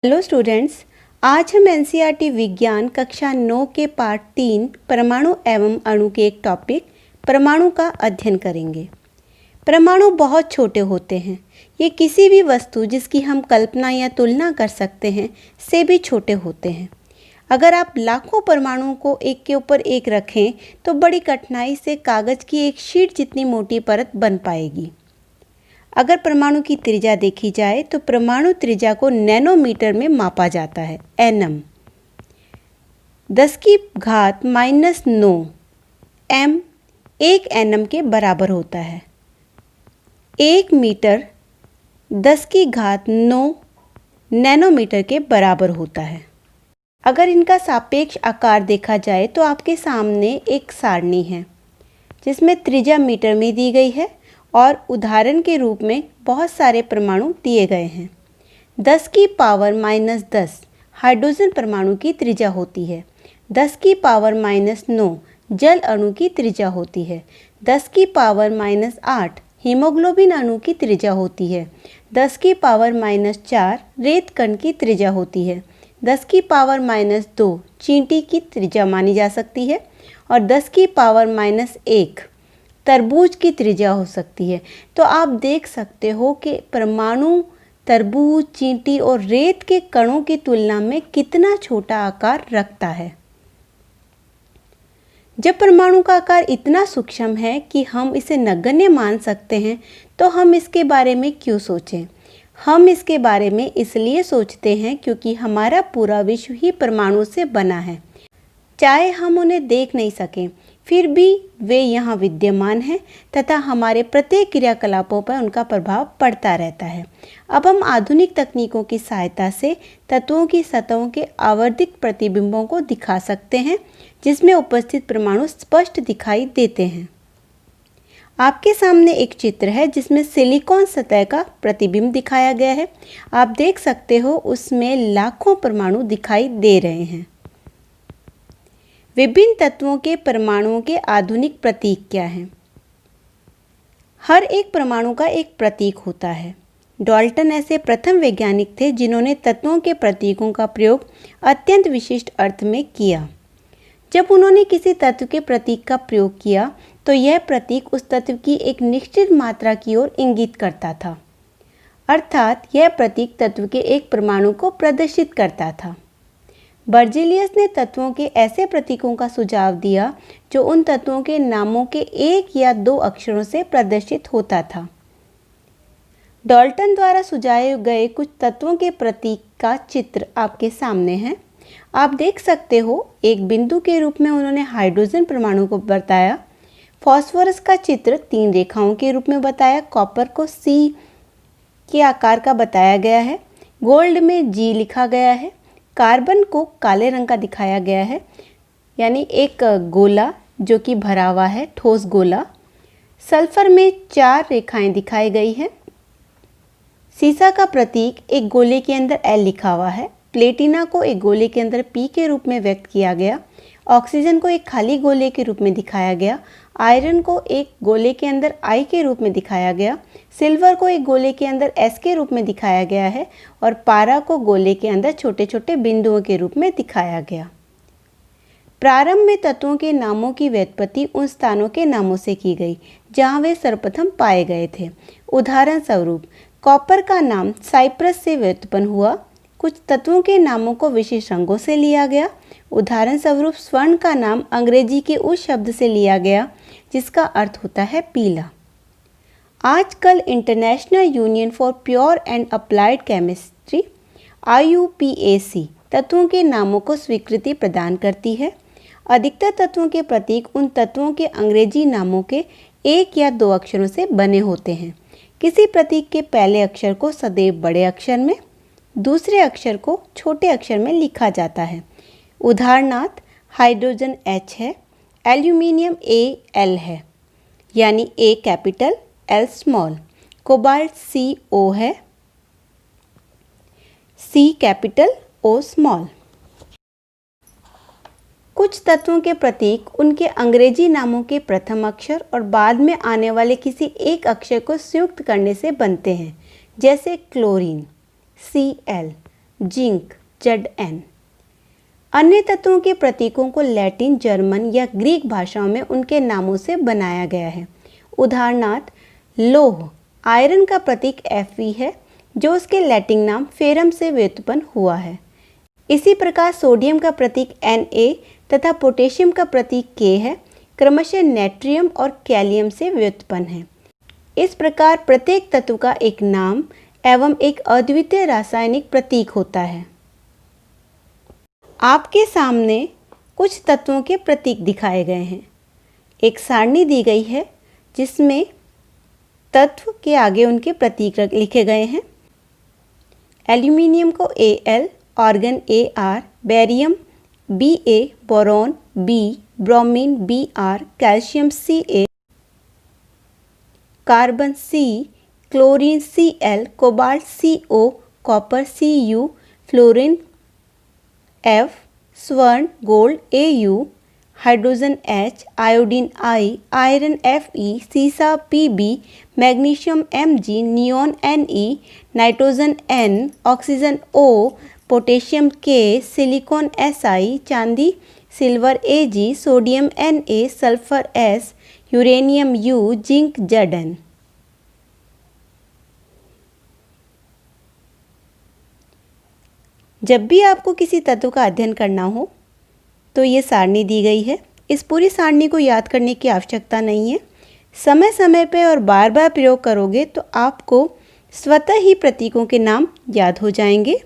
Hello students, आज हम NCERT विज्ञान कक्षा 9 के पार्ट 3 परमाणु एवं अणु के एक टॉपिक परमाणु का अध्ययन करेंगे। परमाणु बहुत छोटे होते हैं। ये किसी भी वस्तु जिसकी हम कल्पना या तुलना कर सकते हैं से भी छोटे होते हैं। अगर आप लाखों परमाणुओं को एक के ऊपर एक रखें तो बड़ी कठिनाई से कागज़ की एक शीट जितनी मोटी परत बन पाएगी। अगर परमाणु की त्रिज्या देखी जाए तो परमाणु त्रिज्या को नैनोमीटर में मापा जाता है, एनएम। 10⁻⁹ एम 1 एनएम के बराबर होता है। 1 मीटर 10⁹ नैनोमीटर के बराबर होता है। अगर इनका सापेक्ष आकार देखा जाए तो आपके सामने एक सारणी है जिसमें त्रिज्या मीटर में दी गई है और उदाहरण के रूप में बहुत सारे परमाणु दिए गए हैं। 10⁻⁻10 हाइड्रोजन परमाणु की त्रिज्या होती है। 10⁻⁹ जल अणु की त्रिज्या होती है। 10⁻8 हीमोग्लोबिन अणु की त्रिज्या होती है। 10⁻4 रेत कण की त्रिज्या होती है। 10⁻2 चींटी की त्रिज्या मानी जा सकती है और 10⁻1 तरबूज की त्रिज्या हो सकती है। तो आप देख सकते हो कि परमाणु तरबूज, चींटी और रेत के कणों की तुलना में कितना छोटा आकार रखता है। जब परमाणु का आकार इतना सूक्ष्म है कि हम इसे नगण्य मान सकते हैं तो हम इसके बारे में क्यों सोचें? हम इसके बारे में इसलिए सोचते हैं क्योंकि हमारा पूरा विश्व ही परमाणु से बना है। चाहे हम उन्हें देख नहीं सकें, फिर भी वे यहाँ विद्यमान हैं तथा हमारे प्रत्येक क्रियाकलापों पर उनका प्रभाव पड़ता रहता है। अब हम आधुनिक तकनीकों की सहायता से तत्वों की सतहों के आवर्धित प्रतिबिंबों को दिखा सकते हैं जिसमें उपस्थित परमाणु स्पष्ट दिखाई देते हैं। आपके सामने एक चित्र है जिसमें सिलिकॉन सतह का प्रतिबिंब दिखाया गया है। आप देख सकते हो उसमें लाखों परमाणु दिखाई दे रहे हैं। विभिन्न तत्वों के परमाणुओं के आधुनिक प्रतीक क्या हैं? हर एक परमाणु का एक प्रतीक होता है। डाल्टन ऐसे प्रथम वैज्ञानिक थे जिन्होंने तत्वों के प्रतीकों का प्रयोग अत्यंत विशिष्ट अर्थ में किया। जब उन्होंने किसी तत्व के प्रतीक का प्रयोग किया तो यह प्रतीक उस तत्व की एक निश्चित मात्रा की ओर इंगित करता था, अर्थात यह प्रतीक तत्व के एक परमाणु को प्रदर्शित करता था। बर्जेलियस ने तत्वों के ऐसे प्रतीकों का सुझाव दिया जो उन तत्वों के नामों के 1 या 2 अक्षरों से प्रदर्शित होता था। डाल्टन द्वारा सुझाए गए कुछ तत्वों के प्रतीक का चित्र आपके सामने है। आप देख सकते हो एक बिंदु के रूप में उन्होंने हाइड्रोजन परमाणु को बताया। फास्फोरस का चित्र 3 रेखाओं के रूप में बताया। कॉपर को C के आकार का बताया गया है। गोल्ड में G लिखा गया है। कार्बन को काले रंग का दिखाया गया है, यानी एक गोला जो कि भरा हुआ है, ठोस गोला। सल्फर में 4 रेखाएं दिखाई गई हैं। सीसा का प्रतीक एक गोले के अंदर L लिखा हुआ है। प्लेटिना को एक गोले के अंदर P के रूप में व्यक्त किया गया। ऑक्सीजन को एक खाली गोले के रूप में दिखाया गया। आयरन को एक गोले के अंदर I के रूप में दिखाया गया। सिल्वर को एक गोले के अंदर S के रूप में दिखाया गया है और पारा को गोले के अंदर छोटे छोटे बिंदुओं के रूप में दिखाया गया। प्रारंभ में तत्वों के नामों की व्युत्पत्ति उन स्थानों के नामों से की गई जहां वे सर्वप्रथम पाए गए थे। उदाहरण स्वरूप कॉपर का नाम साइप्रस से व्युत्पन्न हुआ। कुछ तत्वों के नामों को विशेष रंगों से लिया गया। उदाहरण स्वरूप स्वर्ण का नाम अंग्रेजी के उस शब्द से लिया गया जिसका अर्थ होता है पीला। आजकल international union for pure and applied chemistry IUPAC तत्वों के नामों को स्वीकृति प्रदान करती है। अधिकतर तत्वों के प्रतीक उन तत्वों के अंग्रेजी नामों के 1 या 2 अक्षरों से बने होते हैं। किसी प्रतीक के पहले अक्षर को सदैव बड़े अक्षर में, दूसरे अक्षर को छोटे अक्षर में लिखा जाता है। उदाहरणार्थ हाइड्रोजन H है, एल्यूमिनियम Al है, यानी A capital L small. Cobalt CO है, C कैपिटल O स्मॉल। कुछ तत्वों के प्रतीक उनके अंग्रेजी नामों के प्रथम अक्षर और बाद में आने वाले किसी एक अक्षर को संयुक्त करने से बनते हैं, जैसे क्लोरीन Cl, जिंक Zn। अन्य तत्वों के प्रतीकों को लैटिन, जर्मन या ग्रीक भाषाओं में उनके नामों से बनाया गया है। उदाहरणार्थ लोह आयरन का प्रतीक Fe है जो उसके लैटिन नाम फेरम से व्युत्पन्न हुआ है। इसी प्रकार सोडियम का प्रतीक Na तथा पोटेशियम का प्रतीक K है, क्रमशः नेट्रियम और कैलियम से व्युत्पन्न है। इस प्रकार प्रत्येक तत्व का एक नाम एवं एक अद्वितीय रासायनिक प्रतीक होता है। आपके सामने कुछ तत्वों के प्रतीक दिखाए गए हैं। एक सारणी दी गई है जिसमें तत्व के आगे उनके प्रतीक लिखे गए हैं। एल्यूमिनियम को Al, argon Ar, barium Ba, boron B, bromine Br, calcium Ca, carbon C, chlorine Cl, cobalt Co, copper Cu, fluorine F, स्वर्ण gold Au, hydrogen H, iodine I, iron Fe, सीसा Pb, magnesium Mg, neon Ne, nitrogen N, oxygen O, potassium K, silicon Si, चांदी silver Ag, sodium Na, sulphur S, uranium U, zinc Zn। जब भी आपको किसी तत्व का अध्ययन करना हो तो ये सारणी दी गई है। इस पूरी सारणी को याद करने की आवश्यकता नहीं है। समय समय पर और बार बार प्रयोग करोगे तो आपको स्वतः ही प्रतीकों के नाम याद हो जाएंगे।